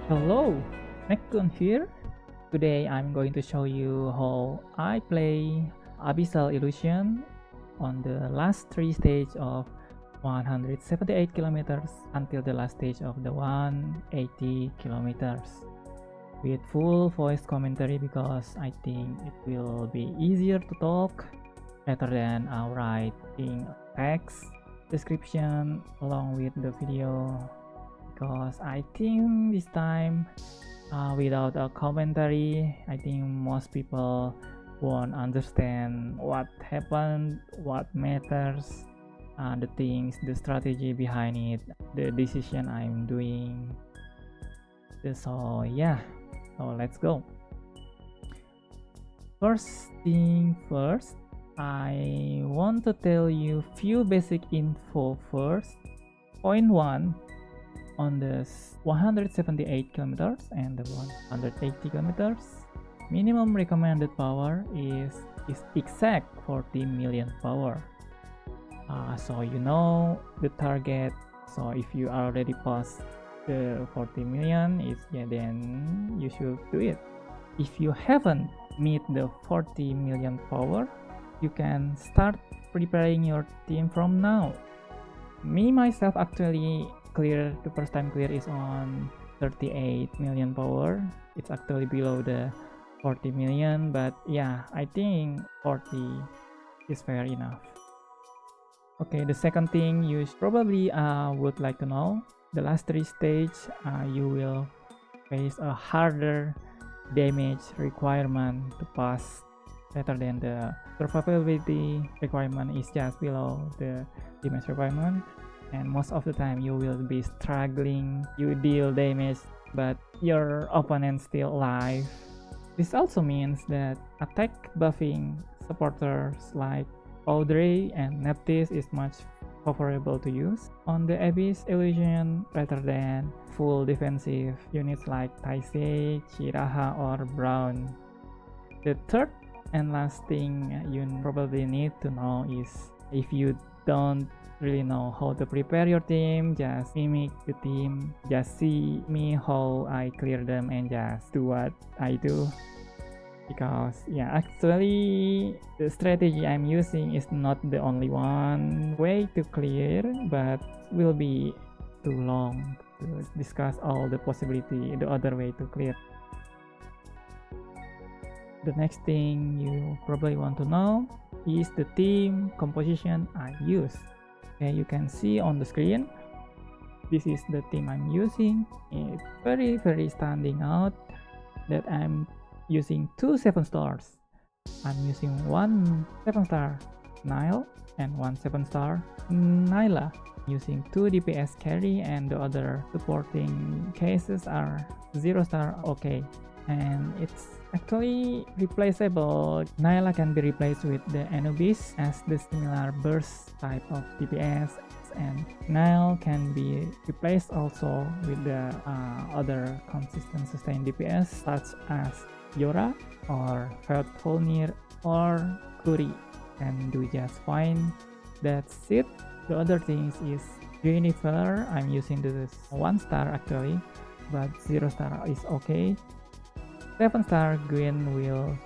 Hello, Nekkun here. Today I'm going to show you how I play Abyssal Illusion on the last 3 stages of 178 kilometers until the last stage of the 180 kilometers with full voice commentary because I think it will be easier to talk rather than writing text description along with the video, because I think this time without a commentary, I think most people won't understand what happened, what matters, the things, the strategy behind it, the decision I'm doing. So yeah, so let's go. First thing first, I want to tell you few basic info first. Point 1, on the 178 kilometers and the 180 kilometers, minimum recommended power is exact 40 million power. So you know the target. So if you already passed the 40 million, then you should do it. If you haven't meet the 40 million power, you can start preparing your team from now. Me myself actually clear, the first time clear is on 38 million power. It's actually below the 40 million, but yeah, I think 40 is fair enough. Okay, the second thing you probably would like to know, the last 3 stages you will face a harder damage requirement to pass rather than the survivability requirement is just below the damage requirement, and most of the time you will be struggling, you deal damage but your opponent still alive. This also means that attack buffing supporters like Audrey and Neptis is much favorable to use on the Abyss Illusion rather than full defensive units like Taisei, Chiraha or Brown. The third and last thing you probably need to know is, if you don't really know how to prepare your team, just mimic the team, just see me how I clear them and just do what I do. Because yeah, actually the strategy I'm using is not the only one way to clear, but will be too long to discuss all the possibility, the other way to clear. The next thing you probably want to know is the team composition I use. Okay, you can see on the screen, this is the team I'm using. It's very standing out that I'm using 2 7-stars. I'm using 1 7-star Nile and 1 7-star Nyla, using 2 DPS carry, and the other supporting cases are 0-star okay. And it's actually replaceable. Nyla can be replaced with the Anubis as the similar burst type of DPS, and Nile can be replaced also with the other consistent sustained DPS such as Yora or Fatfulnir or Kuri, can do just fine. That's it. The other things is Jennifer, I'm using this 1-star actually, but 0-star is okay. 7-star Gwen will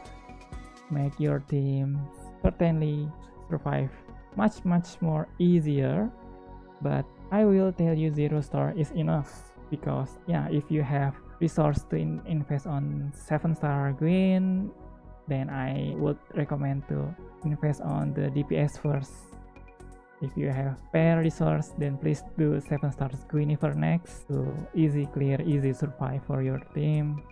make your team certainly survive much more easier, but I will tell you 0-star is enough, because yeah, if you have resource to invest on 7-star Gwen, then I would recommend to invest on the DPS first. If you have spare resource, then please do 7-star Guinevere next to easy clear, easy survive for your team.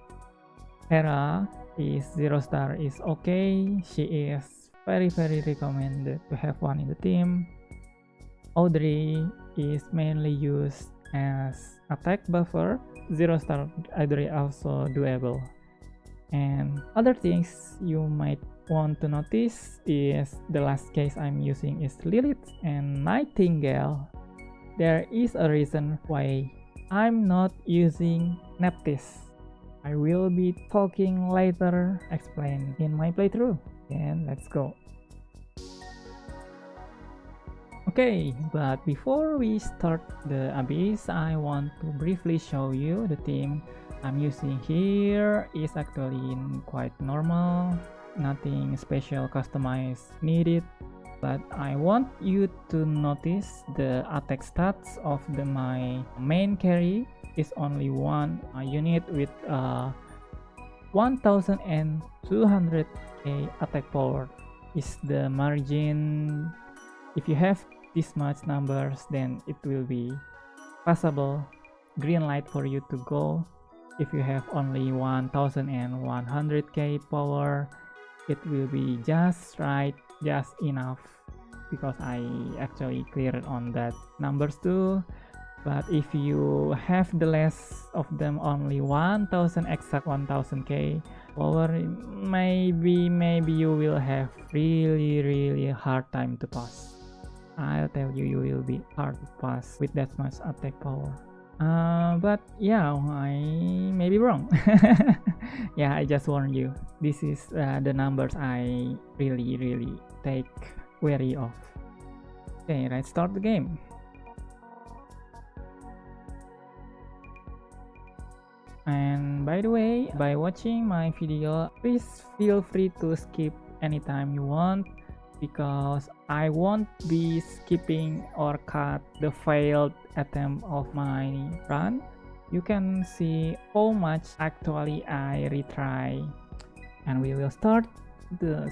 Hera is 0-star is okay. She is very recommended to have one in the team. Audrey is mainly used as attack buffer. 0-star Audrey also doable. And other things you might want to notice is the last case I'm using is Lilith and Nightingale. There is a reason why I'm not using Neptis. I will be talking later, explain in my playthrough. And let's go. Okay, but before we start the Abyss, I want to briefly show you the team I'm using here is actually quite normal, nothing special customized needed, but I want you to notice the attack stats of my main carry is only one unit with 1200k attack power. Is the margin, if you have this much numbers, then it will be possible green light for you to go. If you have only 1100k power, it will be just right, just enough, because I actually cleared on that numbers too. But if you have the less of them, only 1000 exact 1000k power, maybe you will have really hard time to pass. I'll tell you, you will be hard to pass with that much attack power. But yeah, I may be wrong. Yeah, I just warned you. This is the numbers I really take wary of. Okay, let's start the game. And by the way, by watching my video, please feel free to skip anytime you want, because I won't be skipping or cut the failed attempt of my run. You can see how much actually I retry. And we will start the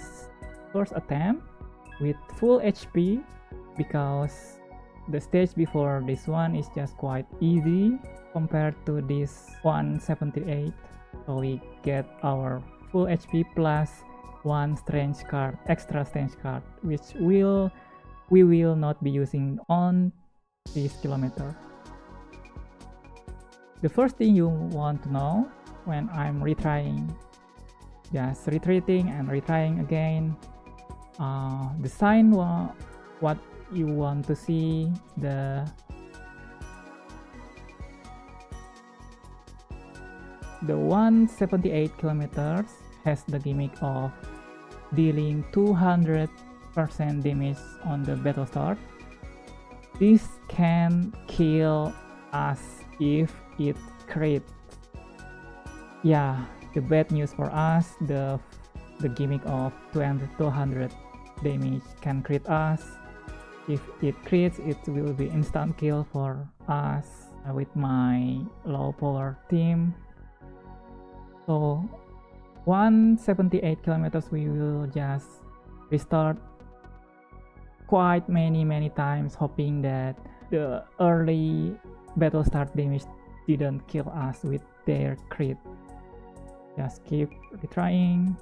first attempt with full HP, because the stage before this one is just quite easy compared to this 178. So we get our full HP plus one strange card, extra strange card, which we will not be using on this kilometer. The first thing you want to know when I'm retrying, just retreating and retrying again, the sign what you want to see, the 178 kilometers has the gimmick of dealing 200% damage on the battle start. This can kill us if it crit. Yeah, the bad news for us, the gimmick of 200 damage can crit us. If it crits, it will be instant kill for us with my low power team. So 178 kilometers we will just restart quite many times, hoping that the early battle start damage didn't kill us with their crit. Just keep retrying.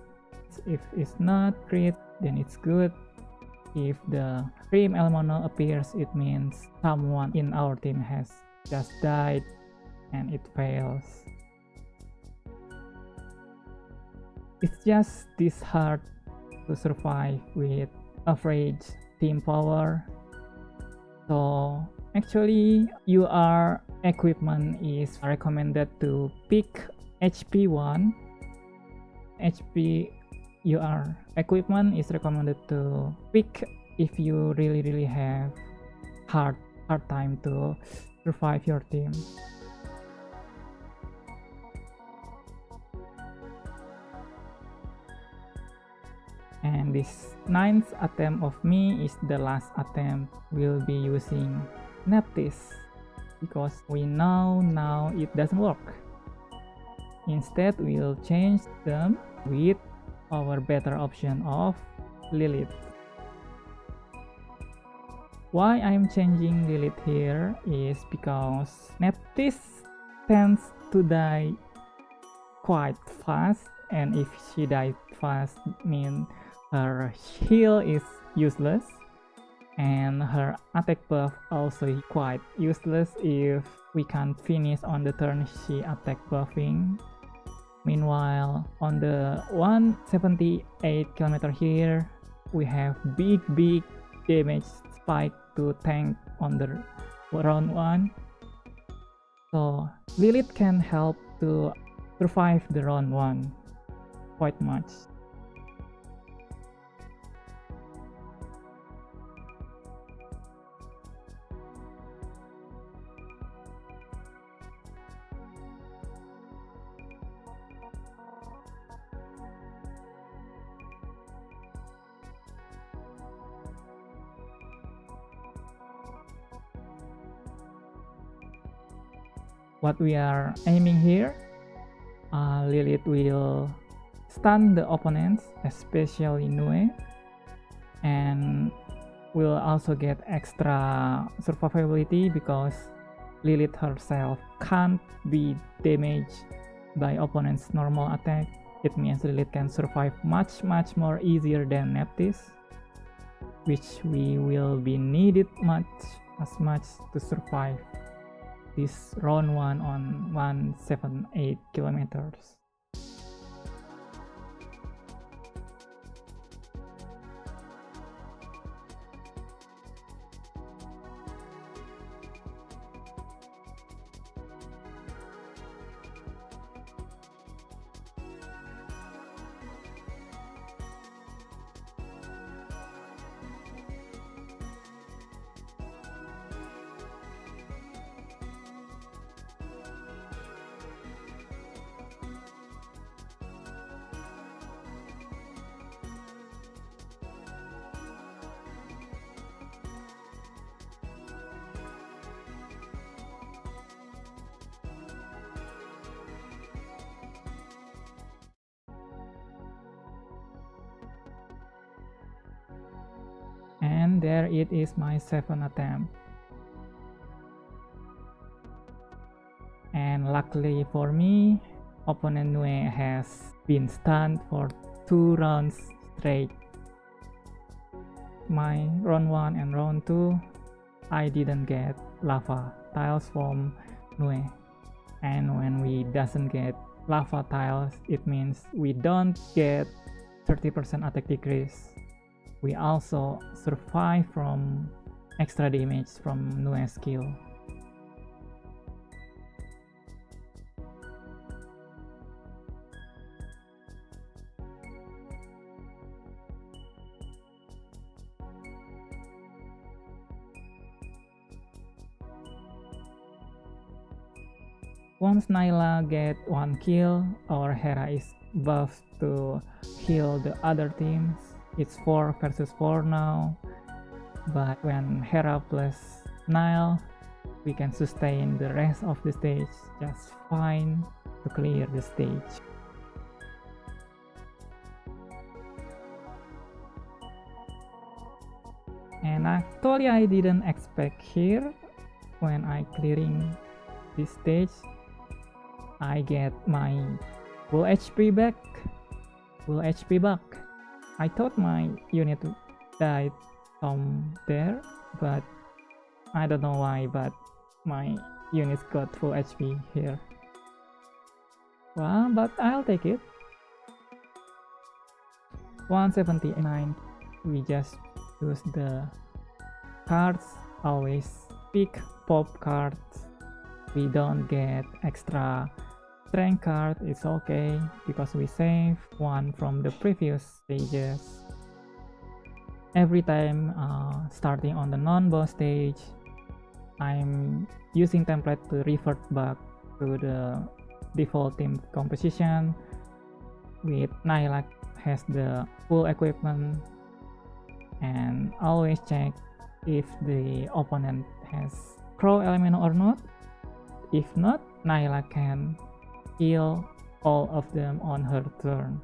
If it's not crit, then it's good. If the Prim Elmono appears, it means someone in our team has just died and it fails. It's just this hard to survive with average team power. So actually your equipment is recommended to pick HP 1. Your equipment is recommended to pick if you really have hard time to survive your team. And this 9th attempt of me is the last attempt. We'll be using Neptis because we know now it doesn't work. Instead, we'll change them with our better option of Lilith. Why I'm changing Lilith here is because Neptis tends to die quite fast, and if she dies fast, means her heal is useless, and her attack buff also quite useless if we can't finish on the turn she attack buffing. Meanwhile, on the 178 kilometer here, we have big damage spike to tank on the round 1. So Lilith can help to survive the round 1 quite much. what we are aiming here. Lilith will stun the opponents, especially Nue, and will also get extra survivability because Lilith herself can't be damaged by opponent's normal attack. It means Lilith can survive much more easier than Nephthys, which we will be needed as much to survive this round 1 on 178 kilometers. And there it is, my 7th attempt. And luckily for me, opponent Nue has been stunned for 2 rounds straight. My round 1 and round 2, I didn't get lava tiles from Nue. And when we doesn't get lava tiles, it means we don't get 30% attack decrease. We also survive from extra damage from Nue's skill. Once Nyla get 1 kill, our Hera is buffed to heal the other teams. It's 4 versus 4 now, but when Hera plus Nile, we can sustain the rest of the stage just fine to clear the stage. And actually I didn't expect here, when I clearing this stage, I get my full HP back. I thought my unit died from there, but I don't know why, but my units got full HP here. Well, but I'll take it. 179. We just use the cards, always pick pop cards. We don't get extra strength card, it's okay because we save 1 from the previous stages. Every time starting on the non-boss stage, I'm using template to revert back to the default team composition. With Nyla has the full equipment, and always check if the opponent has crow element or not. If not, Nyla can kill all of them on her turn.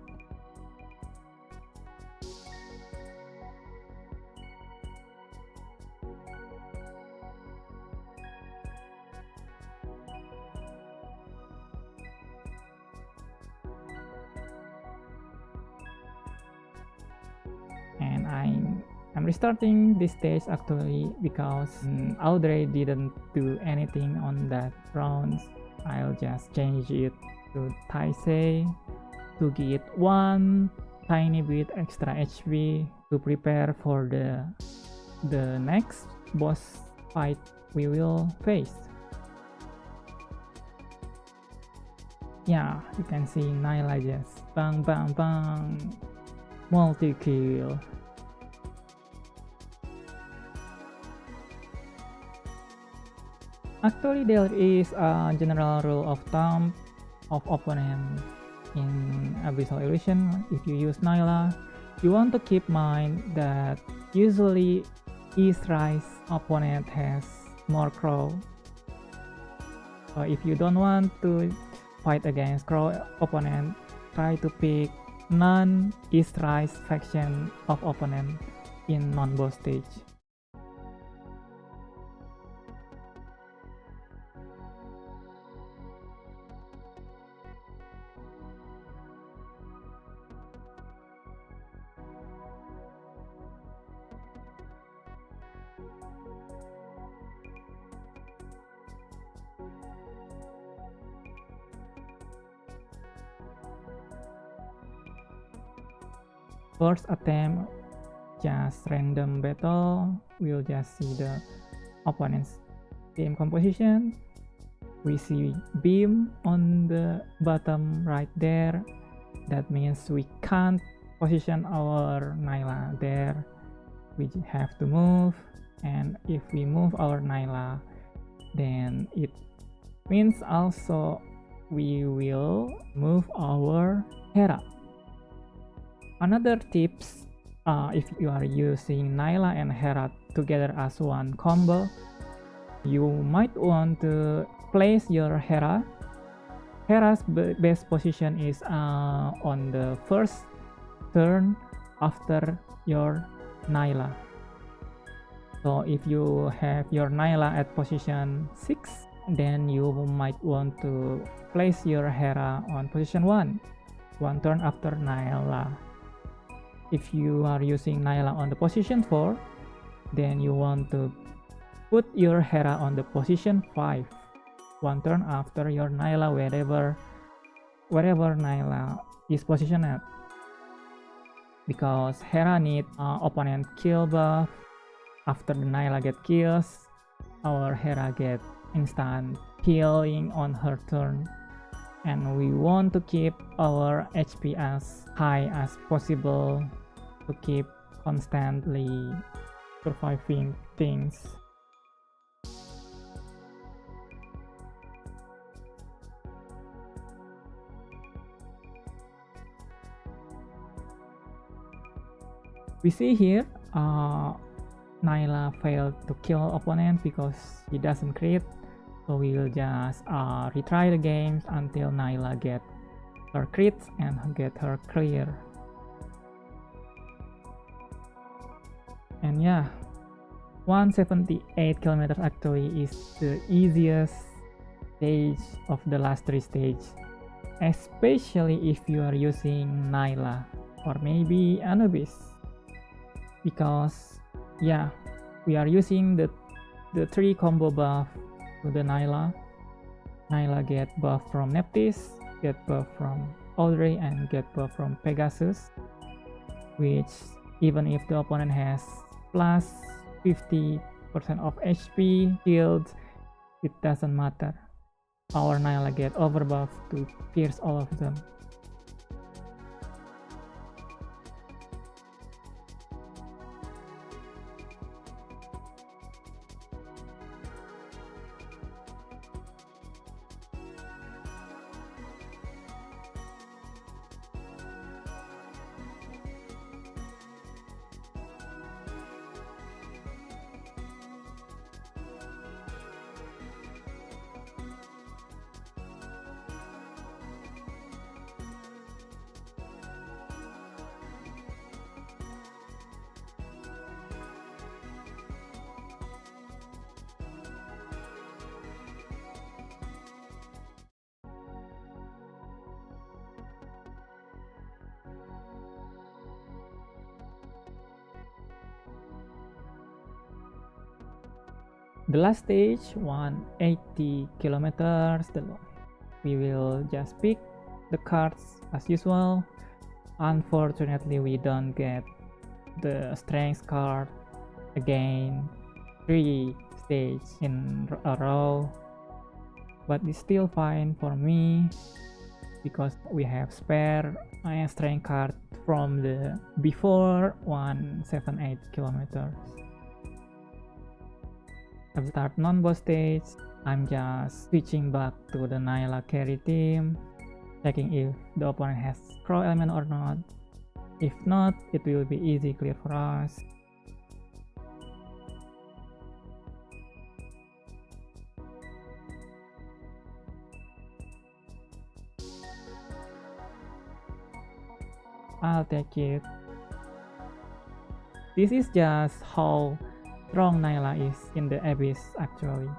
And I'm restarting this stage actually because Audrey didn't do anything on that round. I'll just change it to Taisei to get 1 tiny bit extra HP to prepare for the next boss fight we will face. Yeah, you can see Nyla just bang bang bang, multi-kill. Actually, there is a general rule of thumb of opponent in Abyssal Illusion. If you use Nyla, you want to keep in mind that usually East Rise opponent has more crow. So if you don't want to fight against Crow opponent, try to pick non-East Rise faction of opponent in non-boss stage. First attempt, just random battle. We'll just see the opponent's team composition. We see beam on the bottom right there. That means we can't position our Nyla there. We have to move, and if we move our Nyla, then it means also we will move our Hera. Another tips, if you are using Nyla and Hera together as one combo, you might want to place your Hera. Hera's best position is on the first turn after your Nyla. So if you have your Nyla at position 6, then you might want to place your Hera on position 1, one turn after Nyla. If you are using Nyla on the position 4, then you want to put your Hera on the position 5, one turn after your Nyla, wherever Nyla is positioned at. Because Hera need opponent kill buff. After the Nyla get kills, our Hera get instant healing on her turn. And we want to keep our HP as high as possible to keep constantly surviving things. We see here Nyla failed to kill opponent because he doesn't crit. So we will just retry the games until Nyla get her crits and get her clear. And yeah, 178 kilometers actually is the easiest stage of the last 3 stages, especially if you are using Nyla or maybe Anubis, because yeah, we are using the 3 combo buff to the Nyla. Nyla get buff from Nephthys, get buff from Audrey, and get buff from Pegasus, which even if the opponent has plus 50% of HP shields, it doesn't matter. Our Nyla get overbuff to pierce all of them. The last stage, 180 kilometers. We will just pick the cards as usual. Unfortunately, we don't get the strength card again 3 stages in a row, but it's still fine for me because we have spare strength card from the before 178 kilometers. At the start non-boss stage, I'm just switching back to the Nyla carry team, checking if the opponent has Crow element or not. If not, it will be easy clear for us. I'll take it. This is just how strong Nyla is in the Abyss actually.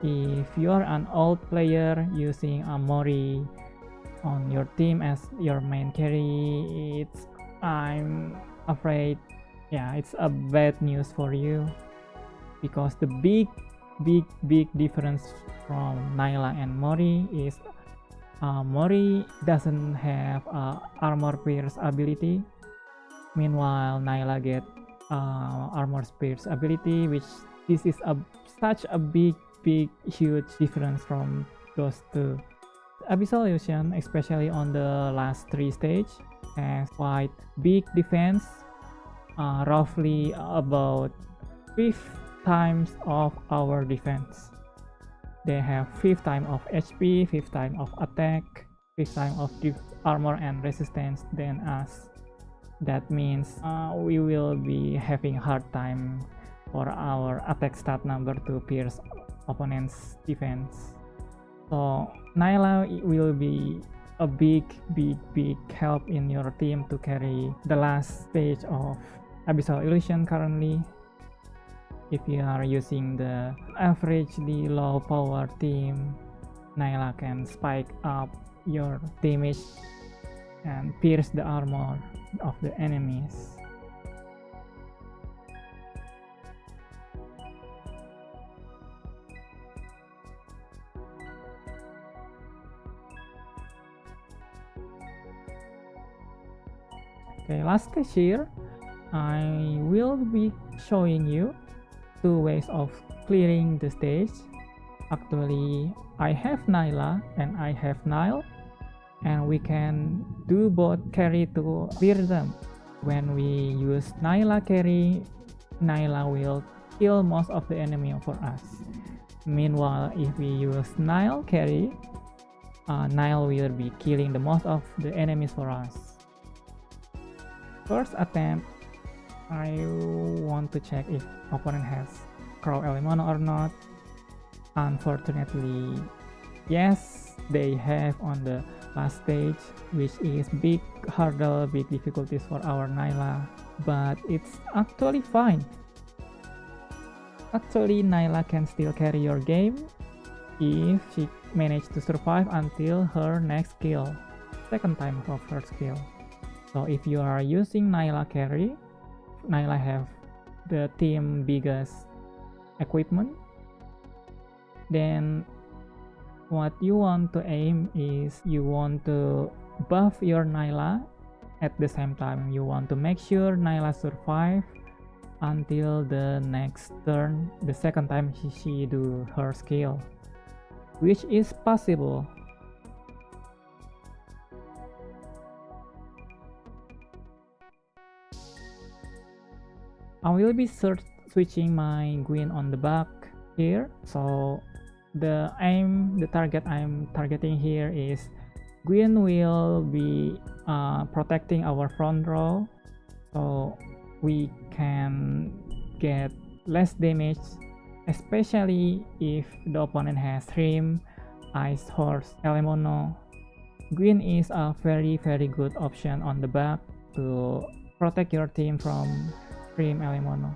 If you're an old player using a Mori on your team as your main carry, I'm afraid, yeah, it's a bad news for you, because the big difference from Nyla and Mori is Mori doesn't have armor pierce ability. Meanwhile, Nyla get armor pierce ability, which this is such a big huge difference from those two. Abyssal Illusion, especially on the last 3 stage, has quite big defense, roughly about 5 times of our defense. They have 5 times of HP, 5 times of attack, 5 times of armor and resistance than us. That means we will be having hard time for our attack stat number to pierce opponent's defense. So Nyla will be a big help in your team to carry the last stage of Abyssal Illusion currently. If you are using the averagely low power team, Nyla can spike up your damage and pierce the armor of the enemies. Okay, last stage here, I will be showing you 2 ways of clearing the stage. Actually, I have Nyla and I have Nile, and we can do both carry to clear them. When we use Nyla carry, Nyla will kill most of the enemy for us. Meanwhile, if we use Nile carry, Nile will be killing the most of the enemies for us. First attempt, I want to check if opponent has Crow Elemono or not. Unfortunately, yes, they have on the last stage, which is big hurdle, big difficulties for our Nyla, but it's actually fine. Actually, Nyla can still carry your game if she managed to survive until her next kill, second time of her skill. So if you are using Nyla carry, Nyla have the team biggest equipment, then what you want to aim is you want to buff your Nyla. At the same time, you want to make sure Nyla survive until the next turn, the second time she do her skill, which is possible. I will be switching my Gwyn on the back here. So the target I'm targeting here is Gwyn will be protecting our front row, so we can get less damage, especially if the opponent has Trim, Ice Horse, Elemono. Gwyn is a very good option on the back to protect your team from Trim Elemono.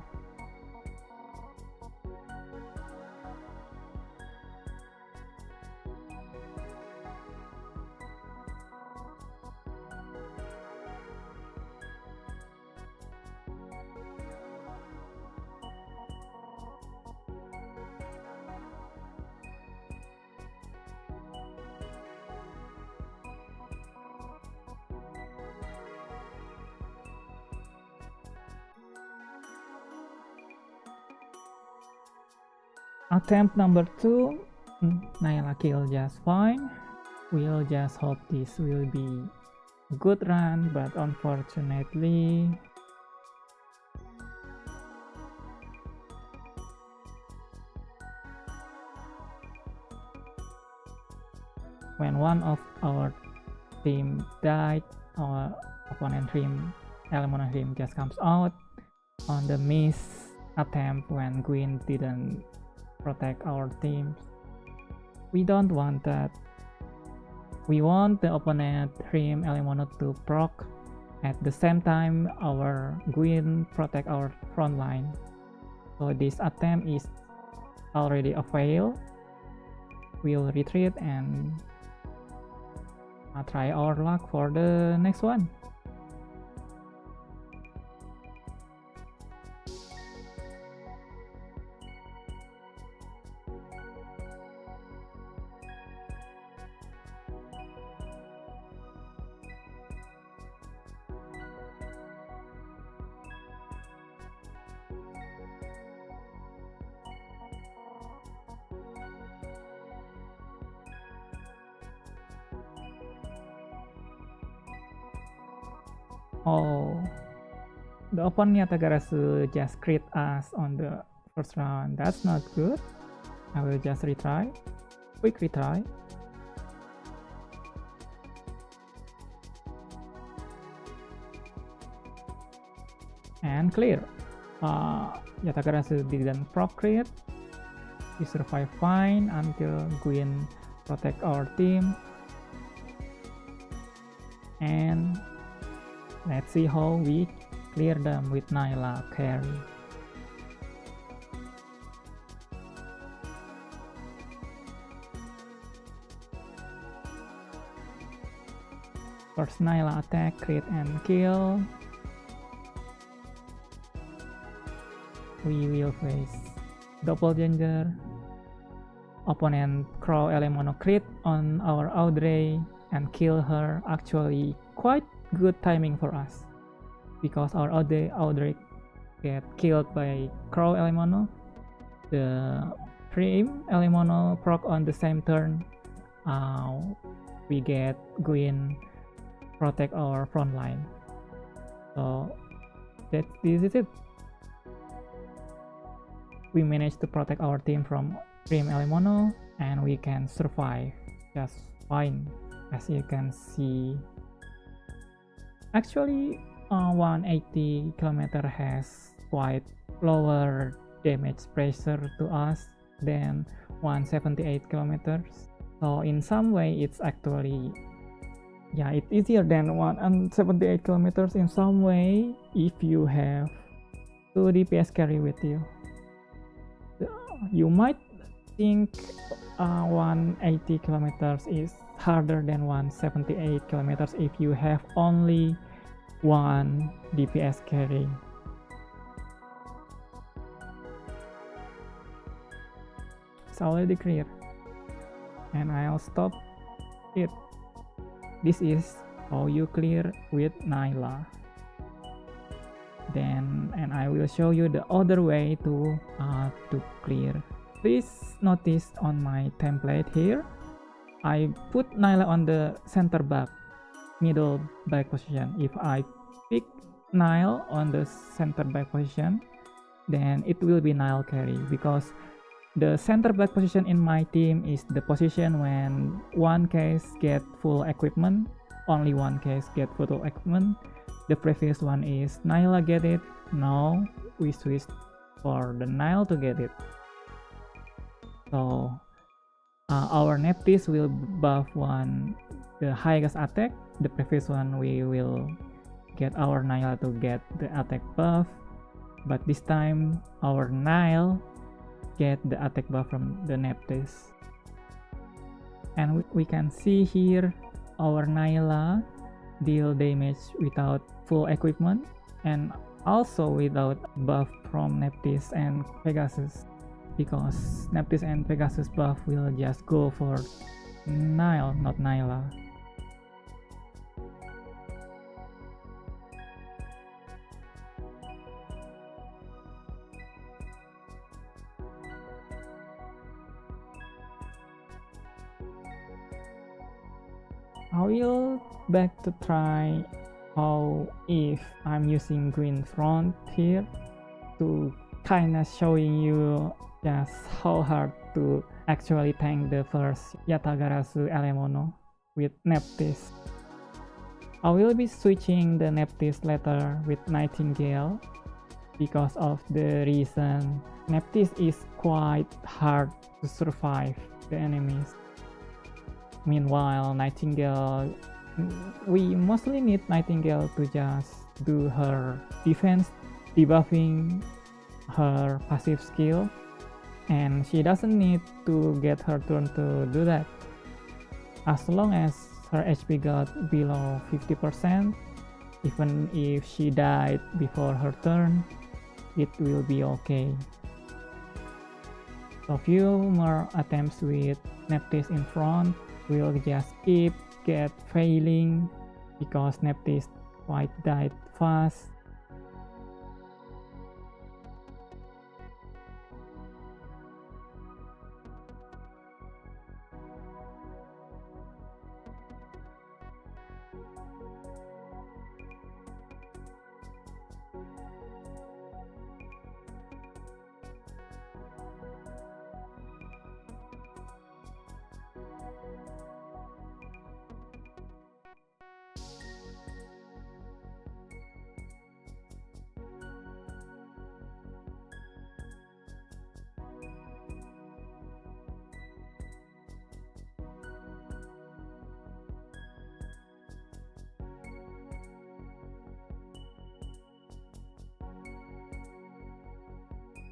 Attempt number 2, Nyla kill just fine. We'll just hope this will be a good run, but unfortunately when one of our team died, our opponent team, Elemono team just comes out on the miss attempt when Gwyn didn't protect our teams. We don't want that. We want the opponent Dream Elemono to proc. At the same time, our Gwyn protect our front line. So this attempt is already a fail. We'll retreat and try our luck for the next one. Oh, the opponent Yatagarasu just crit us on the first round. That's not good. I will just retry. Quick retry. And clear. Yatagarasu didn't proc crit. We survive fine until Gwyn protect our team. And let's see how we clear them with Nyla carry. First Nyla attack, crit and kill. We will face Doppelganger. Opponent Crow Elemono crit on our Audrey and kill her. Actually quite good timing for us because our Audrey get killed by Crow Elemono. The Dream Elemono proc on the same turn. We get Gwyn protect our front line. So this is it. We managed to protect our team from Dream Elemono and we can survive just fine, as you can see. Actually, 180 km has quite lower damage pressure to us than 178 kilometers. So in some way, it's actually, yeah, it's easier than 178 kilometers in some way if you have 2 DPS carry with you. You might think 180 kilometers is harder than 178 kilometers if you have only 1 DPS carry. It's already clear and I'll stop it. This is how you clear with Nyla. And I will show you the other way to clear. Please notice on my template here, I put Nyla on the center back, middle back position. If I pick Nile on the center back position, then it will be Nile carry, because the center back position in my team is the position when one case get full equipment, only one case get full equipment. The previous one is Nyla get it. Now we switch for the Nile to get it. So our Neptis will buff one the highest attack. The previous one we will get our Nyla to get the attack buff, but this time our Nile get the attack buff from the Neptis. And we can see here our Nyla deal damage without full equipment and also without buff from Neptis and Pegasus, because Neptis and Pegasus buff will just go for Nile, not Nyla. I will back to try how if I'm using green front here to kinda showing you just how hard to actually tank the first Yatagarasu Elemono with Neptis. I will be switching the Neptis later with Nightingale because of the reason Neptis is quite hard to survive the enemies. Meanwhile, Nightingale, we mostly need Nightingale to just do her defense, debuffing her passive skill, and she doesn't need to get her turn to do that. As long as her HP got below 50%, even if she died before her turn, it will be okay. So few more attempts with Nephthys in front will just keep failing because Nephthys quite died fast.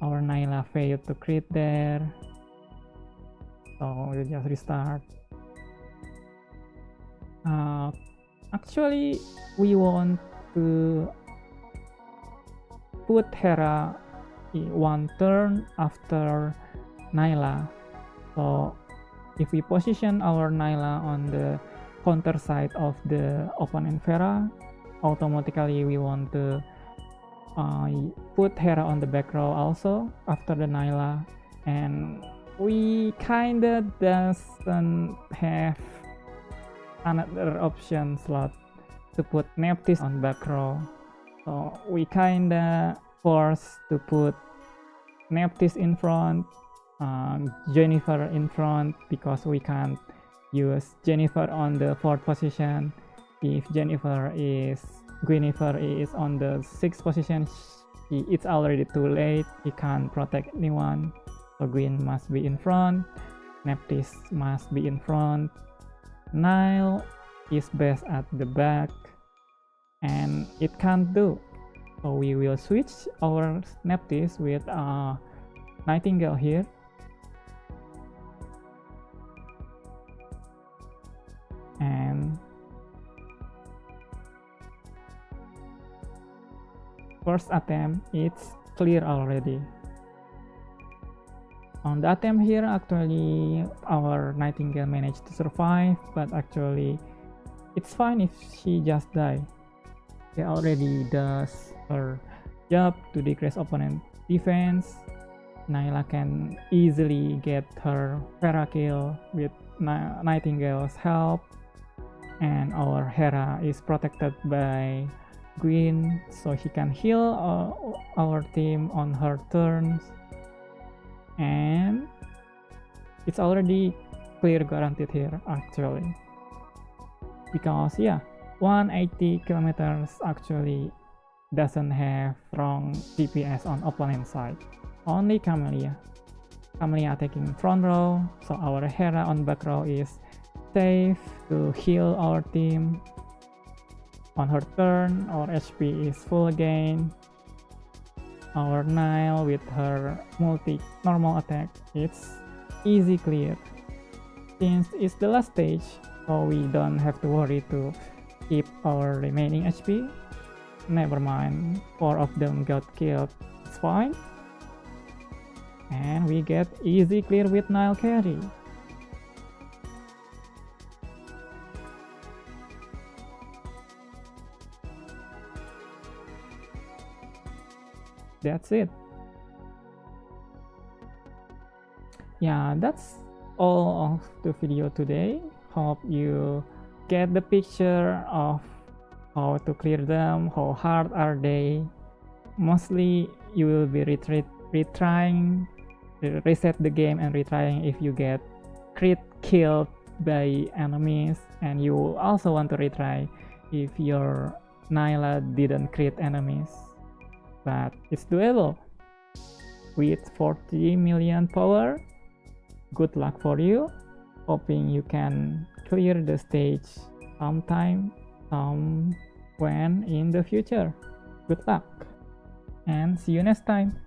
Our Nyla failed to crit there, so we'll just restart. Actually, we want to put Hera in one turn after Nyla. So if we position our Nyla on the counter side of the opponent Hera, automatically we want to put Hera on the back row also after the Nyla, and we kinda doesn't have another option slot to put Nephthys on back row, so we kinda forced to put Nephthys in front, Jennifer in front, because we can't use Jennifer on the 4th position. If Guinevere is on the 6th position, it's already too late. He can't protect anyone, so Gwyn must be in front, Nephthys must be in front, Nile is best at the back, and it can't do. So we will switch our Nephthys with Nightingale here. And first attempt, it's clear already. On the attempt here, actually our Nightingale managed to survive, but actually it's fine if she just die. She already does her job to decrease opponent defense. Nyla can easily get her Hera kill with Nightingale's help, and our Hera is protected by Gwyn, so he can heal our team on her turns, and it's already clear guaranteed here actually, because yeah, 180 kilometers actually doesn't have strong DPS on opponent side, only Camellia taking front row, so our Hera on back row is safe to heal our team. On her turn, our HP is full again. Our Nile with her multi-normal attack, it's easy clear. Since it's the last stage, so we don't have to worry to keep our remaining HP. Never mind, 4 of them got killed, it's fine. And we get easy clear with Nile carry. That's it. Yeah, that's all of the video today. Hope you get the picture of how to clear them, how hard are they. Mostly you will be retrying, reset the game and retrying if you get crit killed by enemies, and you also want to retry if your Nyla didn't crit enemies. But it's doable. With 40 million power, good luck for you. Hoping you can clear the stage sometime, somewhen in the future. Good luck and see you next time.